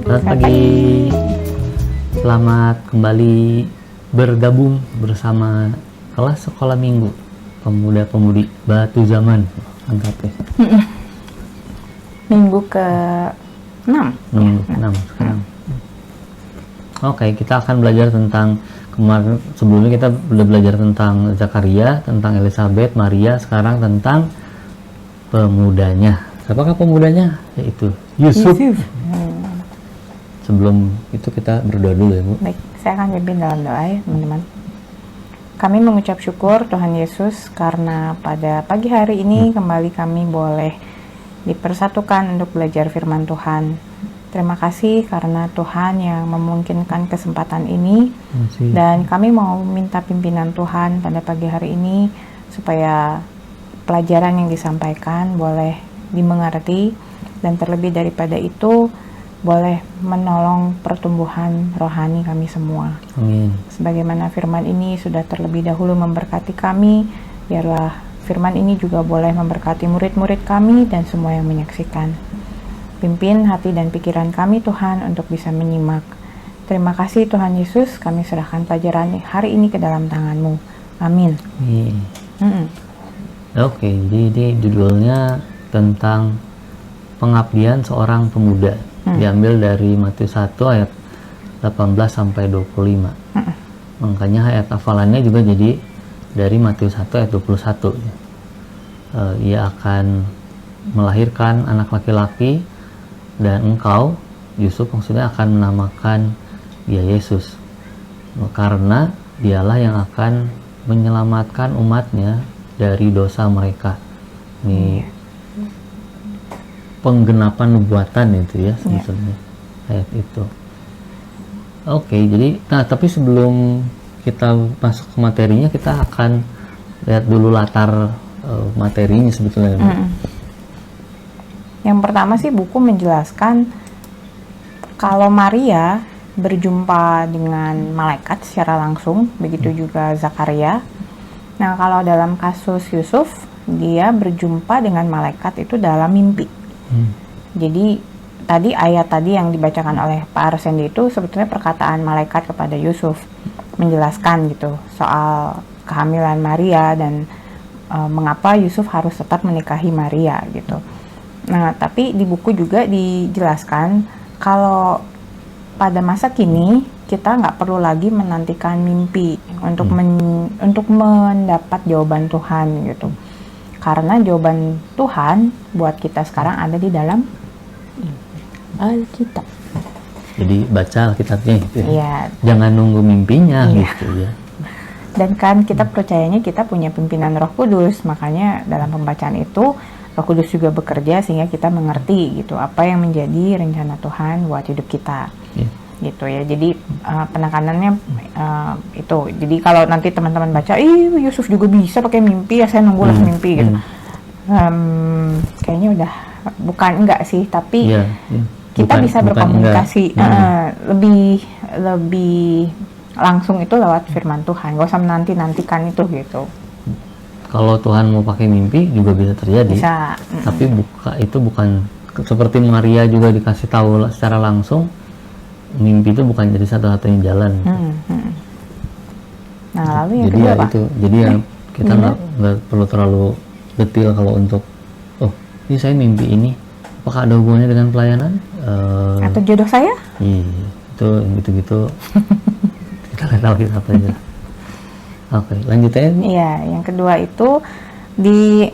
Selamat pagi. Selamat kembali bergabung bersama kelas sekolah minggu pemuda-pemudi Batu Zaman. Mantap ya. Minggu ke-6. Minggu ke-6 sekarang. Oke, kita akan belajar tentang kemarin, sebelumnya kita udah belajar tentang Zakaria, tentang Elizabeth, Maria, sekarang tentang pemudanya. Siapakah pemudanya? Yaitu Yusuf. Sebelum itu kita berdoa dulu ya, Bu. Baik, saya akan pimpin dalam doa ya teman-teman. Kami mengucap syukur Tuhan Yesus karena pada pagi hari ini kembali kami boleh dipersatukan untuk belajar firman Tuhan. Terima kasih karena Tuhan yang memungkinkan kesempatan ini, dan kami mau minta pimpinan Tuhan pada pagi hari ini supaya pelajaran yang disampaikan boleh dimengerti, dan terlebih daripada itu boleh menolong pertumbuhan rohani kami semua. Amin. Sebagaimana firman ini sudah terlebih dahulu memberkati kami, biarlah firman ini juga boleh memberkati murid-murid kami dan semua yang menyaksikan. Pimpin hati dan pikiran kami Tuhan untuk bisa menyimak. Terima kasih Tuhan Yesus, kami serahkan pelajaran hari ini ke dalam tangan-Mu. Amin. Oke, jadi judulnya tentang pengabdian seorang pemuda. Diambil dari Matius 1 ayat 18 sampai 25. Makanya ayat hafalannya juga jadi dari Matius 1 ayat 21. Ia akan melahirkan anak laki-laki, dan engkau, Yusuf maksudnya, akan menamakan dia Yesus, karena dialah yang akan menyelamatkan umatnya dari dosa mereka. Ini penggenapan nubuatan itu ya sebetulnya, ayat itu. Oke, jadi tapi sebelum kita masuk ke materinya, kita akan lihat dulu latar materinya sebetulnya. Yang pertama sih buku menjelaskan kalau Maria berjumpa dengan malaikat secara langsung, begitu juga Zakaria. Nah, kalau dalam kasus Yusuf, dia berjumpa dengan malaikat itu dalam mimpi. Jadi tadi ayat tadi yang dibacakan oleh Pak Arsendi itu sebetulnya perkataan malaikat kepada Yusuf, menjelaskan gitu soal kehamilan Maria dan mengapa Yusuf harus tetap menikahi Maria gitu. Nah, tapi di buku juga dijelaskan kalau pada masa kini kita nggak perlu lagi menantikan mimpi untuk mendapat jawaban Tuhan gitu. Karena jawaban Tuhan buat kita sekarang ada di dalam Alkitab. Jadi baca Alkitabnya gitu ya. Iya. Jangan nunggu mimpinya gitu ya. Dan kan kita percayanya kita punya pimpinan Roh Kudus, makanya dalam pembacaan itu Roh Kudus juga bekerja sehingga kita mengerti gitu apa yang menjadi rencana Tuhan buat hidup kita. Gitu ya. Jadi penekanannya itu. Jadi kalau nanti teman-teman baca, Yusuf juga bisa pakai mimpi ya, saya nunggu lah mimpi gitu. Kayaknya udah enggak sih, tapi kita bisa berkomunikasi lebih langsung itu lewat firman Tuhan. Gak usah nantikan itu gitu. Kalau Tuhan mau pakai mimpi juga bisa terjadi. Bisa. Tapi itu bukan seperti Maria juga dikasih tahu secara langsung. Mimpi itu bukan jadi satu-satunya jalan. Nah, lalu yang jadi kedua ya apa? itu. Jadi ya kita nggak perlu terlalu detail kalau untuk ini saya mimpi ini. Apakah ada hubungannya dengan pelayanan? Atau jodoh saya? Iya, itu gitu-gitu. Kita lihat Alkitab aja. Oke, lanjut ya. Iya, yang kedua itu di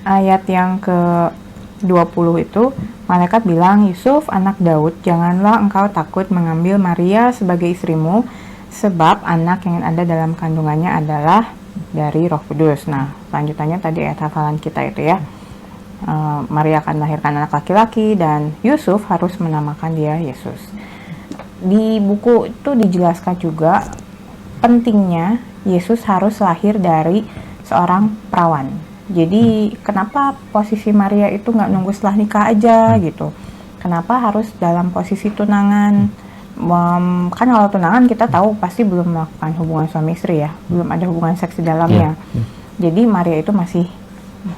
ayat yang ke-20 itu malaikat bilang, Yusuf anak Daud, janganlah engkau takut mengambil Maria sebagai istrimu, sebab anak yang ada dalam kandungannya adalah dari Roh Kudus. Nah, lanjutannya tadi ayat hafalan kita itu ya. Maria akan melahirkan anak laki-laki dan Yusuf harus menamakan dia Yesus. Di buku itu dijelaskan juga pentingnya Yesus harus lahir dari seorang perawan. Jadi kenapa posisi Maria itu nggak nunggu setelah nikah aja gitu? Kenapa harus dalam posisi tunangan? Kan kalau tunangan kita tahu pasti belum melakukan hubungan suami istri ya, belum ada hubungan seks di dalamnya. Jadi Maria itu masih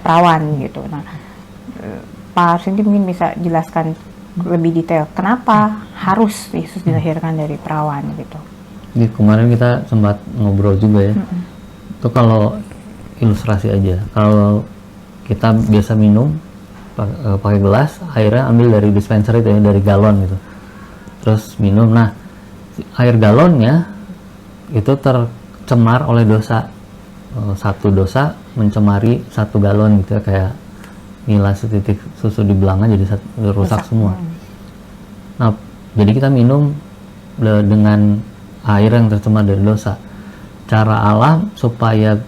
perawan gitu. Nah, Pak Arsendi mungkin bisa jelaskan lebih detail. Kenapa harus Yesus dilahirkan dari perawan gitu? Jadi kemarin kita sempat ngobrol juga ya. Itu kalau ilustrasi aja. Kalau kita biasa minum pakai gelas, airnya ambil dari dispenser itu ya, dari galon gitu. Terus minum. Nah, air galonnya itu tercemar oleh dosa. Satu dosa mencemari 1 galon gitu ya, kayak nilai setitik susu di belanga jadi rusak semua. Nah, jadi kita minum dengan air yang tercemar dari dosa. Cara Allah supaya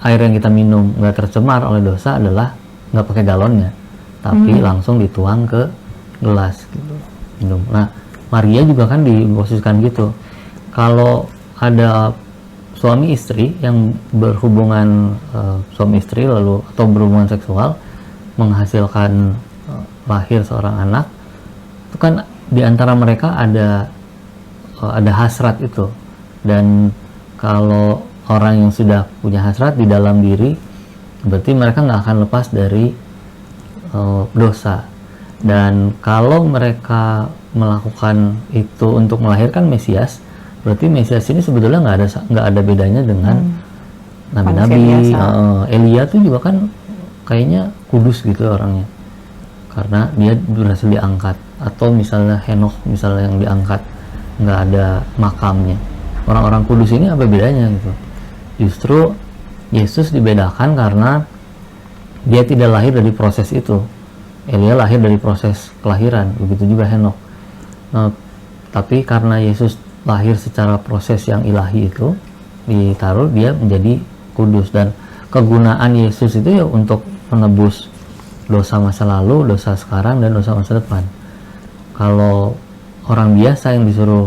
air yang kita minum nggak tercemar oleh dosa adalah nggak pakai galonnya, tapi langsung dituang ke gelas gitu, minum. Nah, Maria juga kan diposisikan gitu. Kalau ada suami istri yang berhubungan suami istri lalu atau berhubungan seksual menghasilkan lahir seorang anak, itu kan di antara mereka ada hasrat itu. Dan kalau orang yang sudah punya hasrat di dalam diri, berarti mereka nggak akan lepas dari dosa. Dan kalau mereka melakukan itu untuk melahirkan Mesias, berarti Mesias ini sebetulnya nggak ada bedanya dengan nabi-nabi. Elia tuh juga kan kayaknya kudus gitu orangnya, karena dia berhasil diangkat. Atau misalnya Henokh misalnya yang diangkat, nggak ada makamnya. Orang-orang kudus ini apa bedanya gitu? Justru Yesus dibedakan karena dia tidak lahir dari proses itu. Elia lahir dari proses kelahiran, begitu juga Henokh. Nah, tapi karena Yesus lahir secara proses yang ilahi itu, ditaruh dia menjadi kudus. Dan kegunaan Yesus itu ya untuk menebus dosa masa lalu, dosa sekarang, dan dosa masa depan. Kalau orang biasa yang disuruh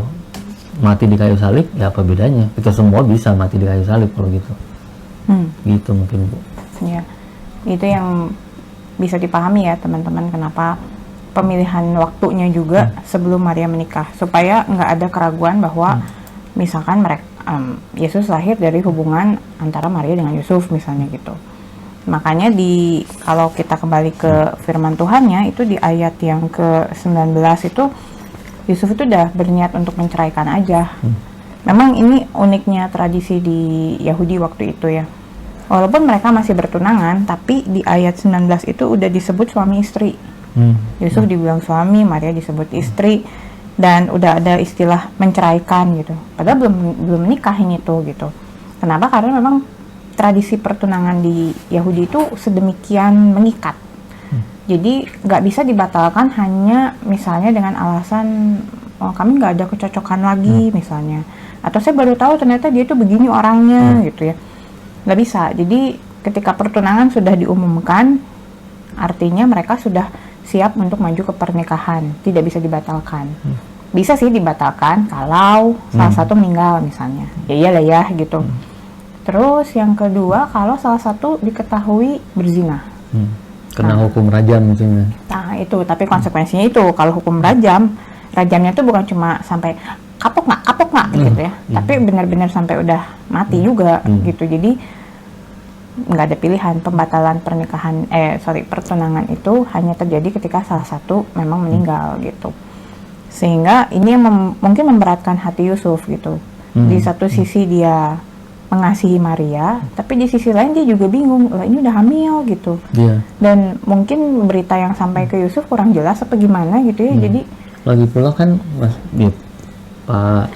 mati di kayu salib, ya apa bedanya? Kita semua bisa mati di kayu salib kalau gitu. Gitu mungkin, Bu. Ya, itu yang bisa dipahami ya teman-teman, kenapa pemilihan waktunya juga sebelum Maria menikah, supaya nggak ada keraguan bahwa misalkan mereka Yesus lahir dari hubungan antara Maria dengan Yusuf misalnya gitu. Makanya kalau kita kembali ke firman Tuhannya itu di ayat yang ke-19 itu, Yusuf itu udah berniat untuk menceraikan aja. Memang ini uniknya tradisi di Yahudi waktu itu ya. Walaupun mereka masih bertunangan, tapi di ayat 19 itu udah disebut suami istri. Yusuf dibilang suami, Maria disebut istri, dan udah ada istilah menceraikan gitu. Padahal belum nikahin itu gitu. Kenapa? Karena memang tradisi pertunangan di Yahudi itu sedemikian mengikat. Jadi nggak bisa dibatalkan hanya misalnya dengan alasan kami nggak ada kecocokan lagi misalnya, atau saya baru tahu ternyata dia tuh begini orangnya gitu ya. Nggak bisa. Jadi ketika pertunangan sudah diumumkan, artinya mereka sudah siap untuk maju ke pernikahan, tidak bisa dibatalkan. Bisa sih dibatalkan kalau salah satu meninggal misalnya, ya iyalah ya gitu. Terus yang kedua, kalau salah satu diketahui berzina, kena hukum rajam mungkin. Nah itu, tapi konsekuensinya itu kalau hukum rajamnya itu bukan cuma sampai kapok nggak gitu ya, tapi benar-benar sampai udah mati juga gitu. Jadi nggak ada pilihan, pembatalan pertunangan itu hanya terjadi ketika salah satu memang meninggal gitu. Sehingga ini yang mungkin memberatkan hati Yusuf gitu. Di satu sisi dia mengasihi Maria, tapi di sisi lain dia juga bingung, lah ini udah hamil gitu. Dan mungkin berita yang sampai ke Yusuf kurang jelas apa gimana gitu ya. Jadi lagi pula kan Pak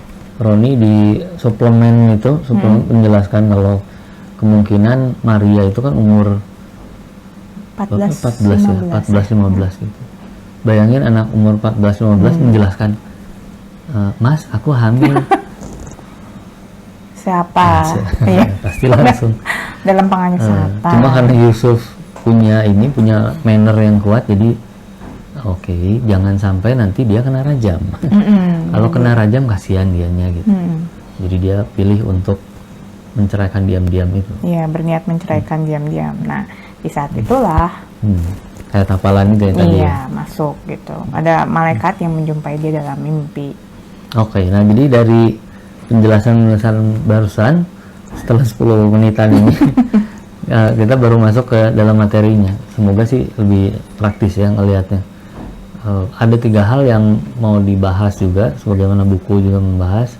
Roni di suplemen menjelaskan kalau kemungkinan Maria itu kan umur 14-15 gitu. Bayangin anak umur 14-15 menjelaskan, Mas, aku hamil. Siapa? Ya, pasti langsung. Dalam pengannya siapa? Cuma karena Yusuf punya manner yang kuat, jadi oke, jangan sampai nanti dia kena rajam. Kalau kena rajam kasihan dianya gitu. Jadi dia pilih untuk menceraikan diam-diam itu. Iya, berniat menceraikan diam-diam. Nah, di saat itulah kayak tapalan itu ya tadi. Iya, masuk gitu. Ada malaikat yang menjumpai dia dalam mimpi. Oke, nah jadi dari penjelasan barusan setelah 10 menitan ini ya, kita baru masuk ke dalam materinya. Semoga sih lebih praktis ya ngelihatnya. ada 3 hal yang mau dibahas juga, sebagaimana buku juga membahas.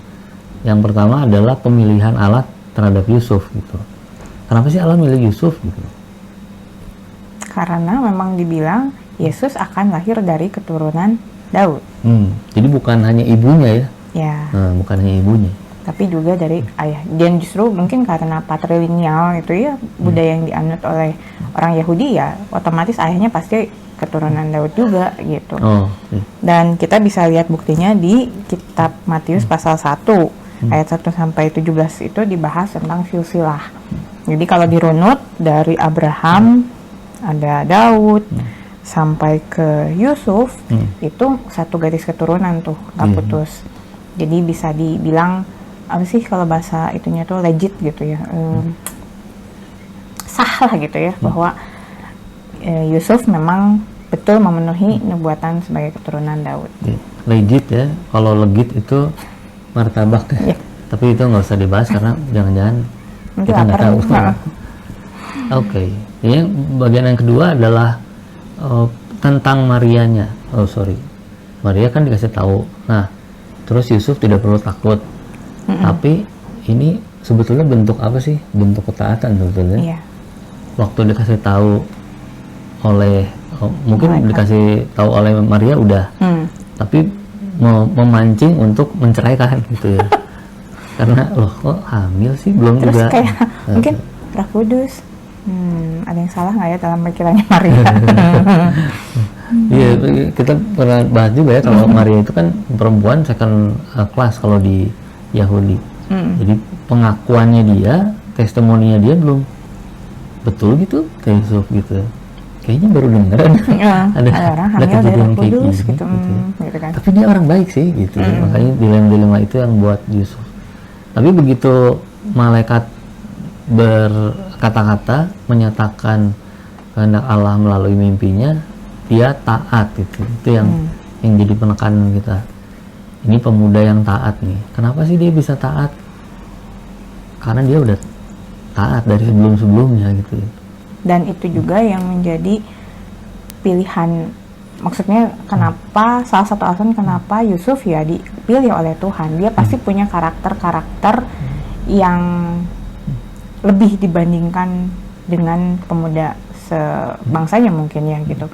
Yang pertama adalah pemilihan Allah terhadap Yusuf gitu. Kenapa sih Allah milih Yusuf gitu? Karena memang dibilang Yesus akan lahir dari keturunan Daud. Jadi bukan hanya ibunya ya? Ya. Bukan hanya ibunya. Tapi juga dari ayah. Dan justru mungkin karena patrilineal itu ya, budaya yang dianut oleh orang Yahudi ya, otomatis ayahnya pasti keturunan Daud juga gitu. Dan kita bisa lihat buktinya di kitab Matius pasal 1 ayat 1 sampai 17 itu dibahas tentang silsilah. Jadi kalau dirunut dari Abraham, ada Daud, sampai ke Yusuf, itu satu garis keturunan tuh, nggak putus. Jadi bisa dibilang apa sih kalau bahasa itunya tuh legit gitu ya, sah lah gitu ya, bahwa Yusuf memang betul memenuhi nubuatan sebagai keturunan Daud. Legit ya, kalau legit itu martabak ya. Tapi itu nggak usah dibahas karena jangan-jangan kita nggak tahu. Oke. Ini bagian yang kedua adalah tentang Marianya. Maria kan dikasih tahu. Nah, terus Yusuf tidak perlu takut. Tapi ini sebetulnya bentuk apa sih? Bentuk ketaatan sebetulnya. Iya. Waktu dikasih tahu oleh mungkin dikasih tahu oleh Maria udah, tapi memancing untuk menceraikan gitu ya. Karena loh kok hamil sih belum terus juga. Terus kayak mungkin Roh Kudus. Ada yang salah nggak ya dalam pikirannya Maria? Iya, kita pernah bahas juga ya kalau Maria itu kan perempuan second class kalau di Yahudi. Jadi pengakuannya dia, testimoninya dia belum betul gitu kayak Yusuf gitu. Kayaknya baru dengar ada orang hamil dari Roh Kudus gitu. Gitu kan. Tapi dia orang baik sih gitu. Makanya dilema-dilema itu yang buat Yusuf. Tapi begitu malaikat berkata-kata menyatakan kehendak Allah melalui mimpinya, dia taat gitu. Itu yang jadi penekanan kita. Ini pemuda yang taat nih. Kenapa sih dia bisa taat? Karena dia udah taat dari sebelum-sebelumnya gitu. Dan itu juga yang menjadi pilihan. Maksudnya kenapa, salah satu alasan kenapa Yusuf ya dipilih oleh Tuhan. Dia pasti punya karakter-karakter yang lebih dibandingkan dengan pemuda sebangsanya mungkin ya gitu.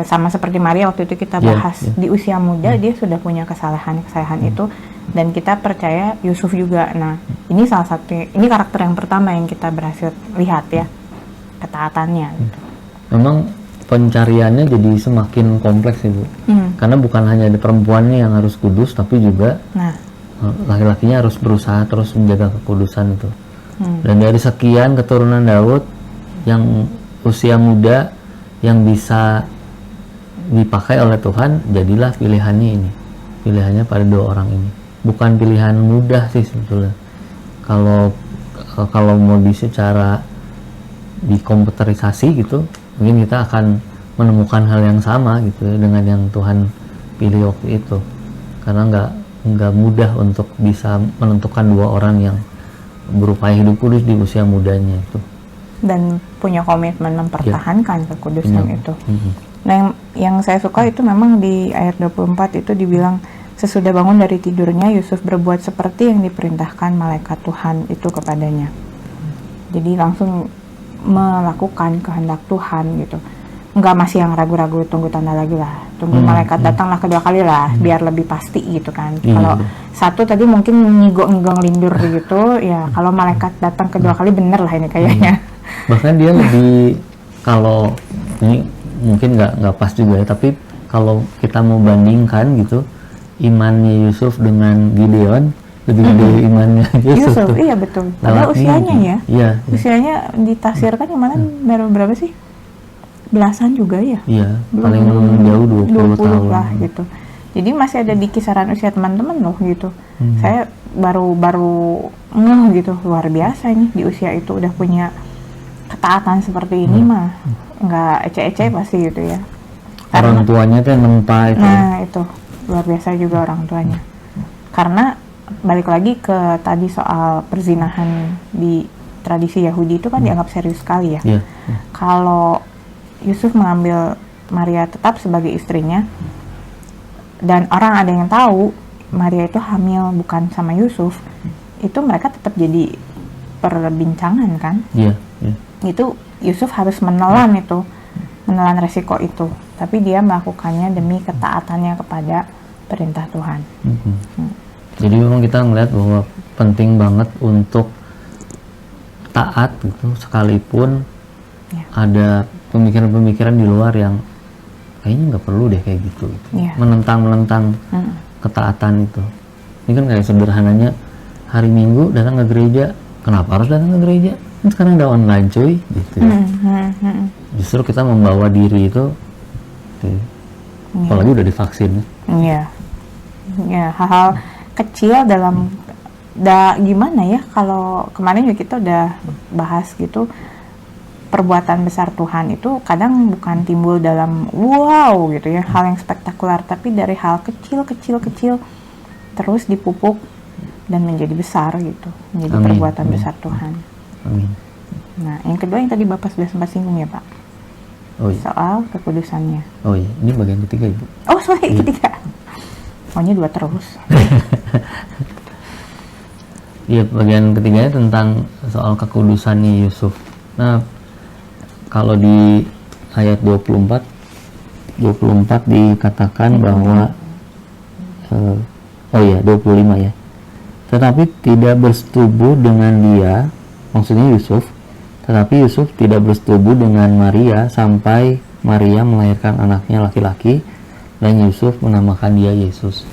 Sama seperti Maria waktu itu kita bahas, di usia muda dia sudah punya kesalahan itu, dan kita percaya Yusuf juga. Nah, ini salah satu, ini karakter yang pertama yang kita berhasil lihat ya, ketaatannya gitu. Memang pencariannya jadi semakin kompleks Ibu. Karena bukan hanya di perempuannya yang harus kudus, tapi juga laki-lakinya harus berusaha terus menjaga kekudusan itu. Dan dari sekian keturunan Daud yang usia muda yang bisa dipakai oleh Tuhan, jadilah pilihannya ini. Pilihannya pada 2 orang ini. Bukan pilihan mudah sih sebetulnya. Kalau mau secara dikomputerisasi gitu, mungkin kita akan menemukan hal yang sama gitu ya, dengan yang Tuhan pilih waktu itu. Karena nggak mudah untuk bisa menentukan 2 orang yang berupaya hidup kudus di usia mudanya itu. Dan punya komitmen mempertahankan kekudusan itu. Nah, yang saya suka itu memang di ayat 24 itu dibilang, sesudah bangun dari tidurnya Yusuf berbuat seperti yang diperintahkan malaikat Tuhan itu kepadanya. Jadi langsung melakukan kehendak Tuhan gitu. Enggak masih yang ragu-ragu, tunggu tanda lagi lah, tunggu malaikat datanglah kedua kali lah, biar lebih pasti gitu kan. Kalau satu tadi mungkin ngigong lindur gitu ya, kalau malaikat datang kedua kali bener lah ini kayaknya. Bahkan dia lebih, kalau ini mungkin nggak pas juga ya, tapi kalau kita mau bandingkan gitu, imannya Yusuf dengan Gideon lebih gede imannya Yusuf. Iya betul. Padahal usianya ya, usianya ditafsirkan kemarin baru berapa sih? Belasan juga ya? Iya, paling jauh 20 tahun lah gitu. Jadi masih ada di kisaran usia teman-teman loh gitu. Saya baru ngeh gitu, luar biasa nih di usia itu udah punya ketaatan seperti ini mah nggak ece-ece pasti gitu ya. Orang tuanya tuh yang nempa itu. Nah itu luar biasa juga orang tuanya. Karena balik lagi ke tadi soal perzinahan di tradisi Yahudi itu kan dianggap serius sekali ya. Kalau Yusuf mengambil Maria tetap sebagai istrinya, dan orang ada yang tahu Maria itu hamil bukan sama Yusuf, itu mereka tetap jadi perbincangan kan. Iya, iya. Itu Yusuf harus menelan resiko itu, tapi dia melakukannya demi ketaatannya kepada perintah Tuhan. Jadi memang kita ngeliat bahwa penting banget untuk taat gitu, sekalipun ada pemikiran-pemikiran di luar yang kayaknya nggak perlu deh kayak gitu. Menentang ketaatan itu. Ini kan kayak sederhananya hari Minggu datang ke gereja, kenapa harus datang ke gereja? Kan sekarang udah online cuy, gitu ya. Justru kita membawa diri itu, apalagi udah divaksin. Iya, hal-hal kecil dalam gimana ya, kalau kemarin juga kita udah bahas gitu, perbuatan besar Tuhan itu kadang bukan timbul dalam wow gitu ya, hal yang spektakuler, tapi dari hal kecil terus dipupuk dan menjadi besar gitu, menjadi perbuatan besar Tuhan. Amin. Nah, yang kedua yang tadi Bapak sudah sempat singgung ya Pak, soal kekudusannya. Oh iya, ini bagian ketiga Ibu. Oh sorry, ketiga. Pokoknya 2 terus. Iya, bagian ketiganya tentang soal kekudusannya Yusuf. Nah, kalau di ayat 24 dikatakan bahwa 25 ya. Tetapi tidak bersetubuh dengan dia, maksudnya Yusuf, tetapi Yusuf tidak bersetubuh dengan Maria sampai Maria melahirkan anaknya laki-laki dan Yusuf menamakan dia Yesus.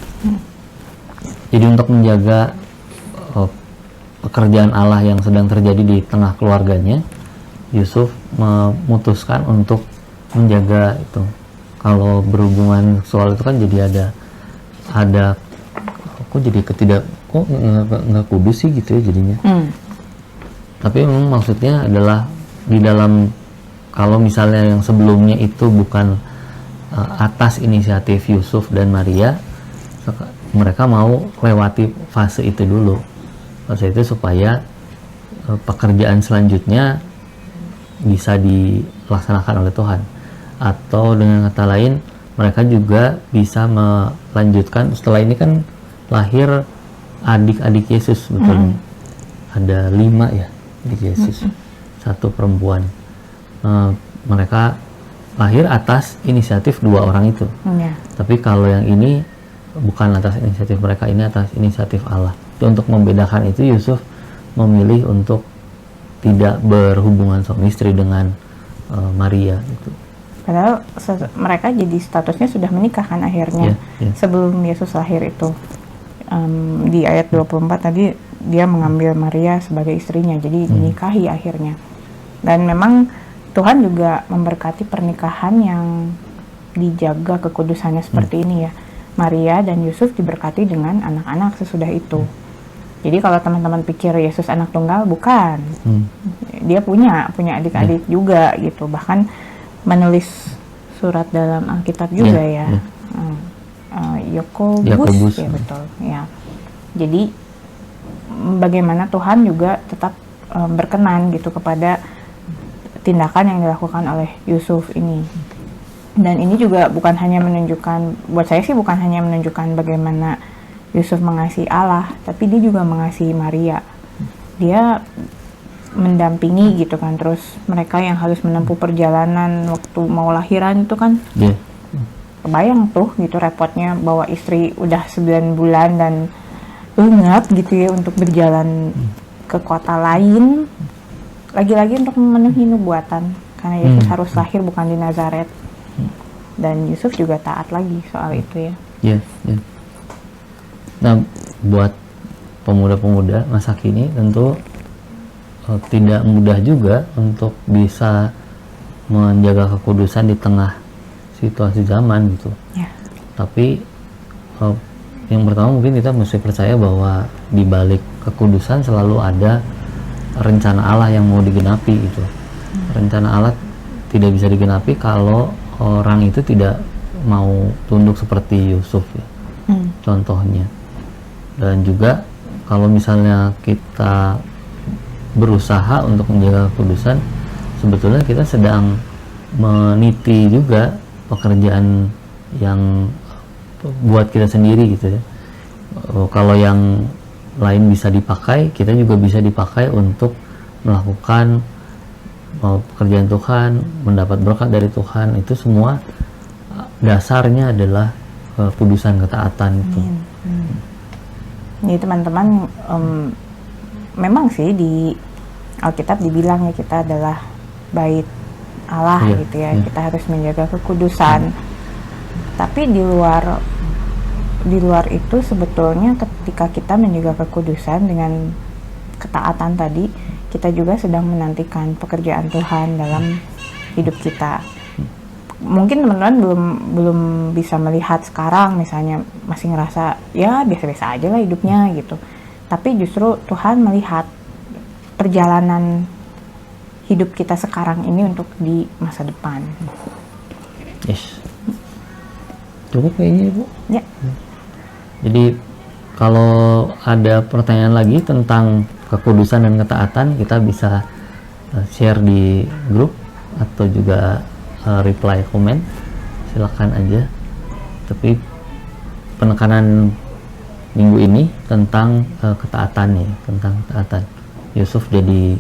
Jadi untuk menjaga pekerjaan Allah yang sedang terjadi di tengah keluarganya, Yusuf memutuskan untuk menjaga itu. Kalau berhubungan seksual itu kan jadi ada kok jadi nggak kudus sih gitu ya jadinya. Tapi memang maksudnya adalah di dalam, kalau misalnya yang sebelumnya itu bukan atas inisiatif Yusuf dan Maria, mereka mau lewati fase itu dulu. Fase itu supaya pekerjaan selanjutnya bisa dilaksanakan oleh Tuhan. Atau dengan kata lain, mereka juga bisa melanjutkan, setelah ini kan lahir adik-adik Yesus sebetulnya. Ada 5 ya adik Yesus, 1 perempuan. Mereka lahir atas inisiatif 2 orang itu. Tapi kalau yang ini bukan atas inisiatif mereka, ini atas inisiatif Allah. Untuk membedakan itu, Yusuf memilih untuk tidak berhubungan suami istri dengan Maria itu. Padahal mereka jadi statusnya sudah menikah kan akhirnya. Sebelum Yesus lahir itu. Di ayat 24 tadi dia mengambil Maria sebagai istrinya, jadi dinikahi akhirnya. Dan memang Tuhan juga memberkati pernikahan yang dijaga kekudusannya seperti ini ya. Maria dan Yusuf diberkati dengan anak-anak sesudah itu. Jadi kalau teman-teman pikir Yesus anak tunggal, bukan. Dia punya adik-adik juga gitu. Bahkan menulis surat dalam Alkitab juga ya. Yakobus ya, betul ya. Jadi bagaimana Tuhan juga tetap berkenan gitu kepada tindakan yang dilakukan oleh Yusuf ini. Dan ini juga bukan hanya menunjukkan, buat saya sih bukan hanya menunjukkan bagaimana Yusuf mengasihi Allah, tapi dia juga mengasihi Maria. Dia mendampingi gitu kan, terus mereka yang harus menempuh perjalanan waktu mau lahiran itu kan. Kebayang tuh gitu repotnya bawa istri udah 9 bulan dan ingat gitu ya untuk berjalan ke kota lain, lagi-lagi untuk memenuhi nubuatan, karena Yesus harus lahir bukan di Nazaret. Dan Yusuf juga taat lagi soal itu ya. Nah, buat pemuda-pemuda masa kini tentu tidak mudah juga untuk bisa menjaga kekudusan di tengah situasi zaman gitu. Tapi yang pertama mungkin kita mesti percaya bahwa di balik kekudusan selalu ada rencana Allah yang mau digenapi gitu. Rencana Allah tidak bisa digenapi kalau orang itu tidak mau tunduk seperti Yusuf ya. Contohnya. Dan juga kalau misalnya kita berusaha untuk menjaga kekudusan, sebetulnya kita sedang meniti juga pekerjaan yang buat kita sendiri gitu ya. Kalau yang lain bisa dipakai, kita juga bisa dipakai untuk melakukan pekerjaan Tuhan, mendapat berkat dari Tuhan. Itu semua dasarnya adalah kudusan, ketaatan itu. Jadi teman-teman, memang sih di Alkitab dibilang ya kita adalah bait Allah gitu ya. Kita harus menjaga kekudusan. Tapi di luar itu sebetulnya ketika kita menjaga kekudusan dengan ketaatan tadi, kita juga sedang menantikan pekerjaan Tuhan dalam hidup kita. Mungkin teman-teman belum bisa melihat sekarang, misalnya masih ngerasa ya biasa-biasa aja lah hidupnya gitu. Tapi justru Tuhan melihat perjalanan hidup kita sekarang ini untuk di masa depan. Yes. Cukup kayaknya Ibu. Ya. Jadi kalau ada pertanyaan lagi tentang kekudusan dan ketaatan, kita bisa share di grup atau juga reply komen, silakan aja. Tapi penekanan minggu ini tentang ketaatan ya, tentang ketaatan. Yusuf jadi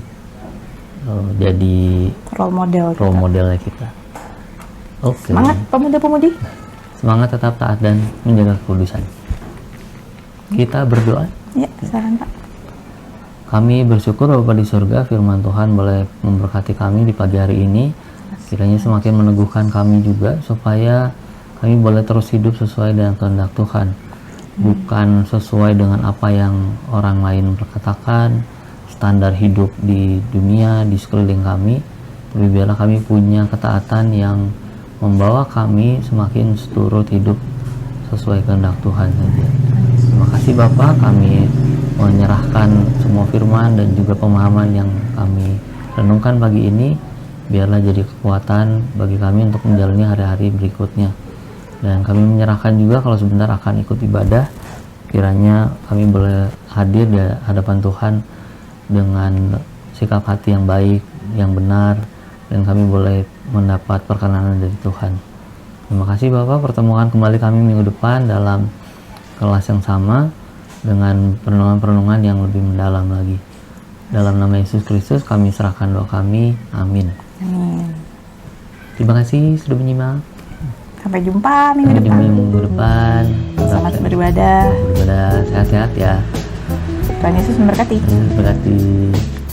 role modelnya kita. Oke. Semangat pemuda-pemudi. Semangat tetap taat dan menjaga kekudusan. Kita berdoa. Ya, silakan Pak. Kami bersyukur Bapa di surga, firman Tuhan boleh memberkati kami di pagi hari ini. Kiranya semakin meneguhkan kami juga supaya kami boleh terus hidup sesuai dengan kehendak Tuhan. Bukan sesuai dengan apa yang orang lain berkatakan, standar hidup di dunia, di sekeliling kami. Tapi biarlah kami punya ketaatan yang membawa kami semakin seturut hidup sesuai kehendak Tuhan saja. Terima kasih Bapak, kami menyerahkan semua firman dan juga pemahaman yang kami renungkan pagi ini. Biarlah jadi kekuatan bagi kami untuk menjalani hari-hari berikutnya. Dan kami menyerahkan juga kalau sebentar akan ikut ibadah, kiranya kami boleh hadir di hadapan Tuhan dengan sikap hati yang baik, yang benar, dan kami boleh mendapat perkenanan dari Tuhan. Terima kasih Bapak, pertemuan kembali kami minggu depan dalam kelas yang sama dengan perenungan-perenungan yang lebih mendalam lagi. Dalam nama Yesus Kristus kami serahkan doa kami. Amin. Amin. Terima kasih sudah menyimak. Sampai jumpa minggu depan. Minggu depan. Selamat beribadah. Sehat-sehat ya. Tuhan Yesus memberkati. Terima kasih.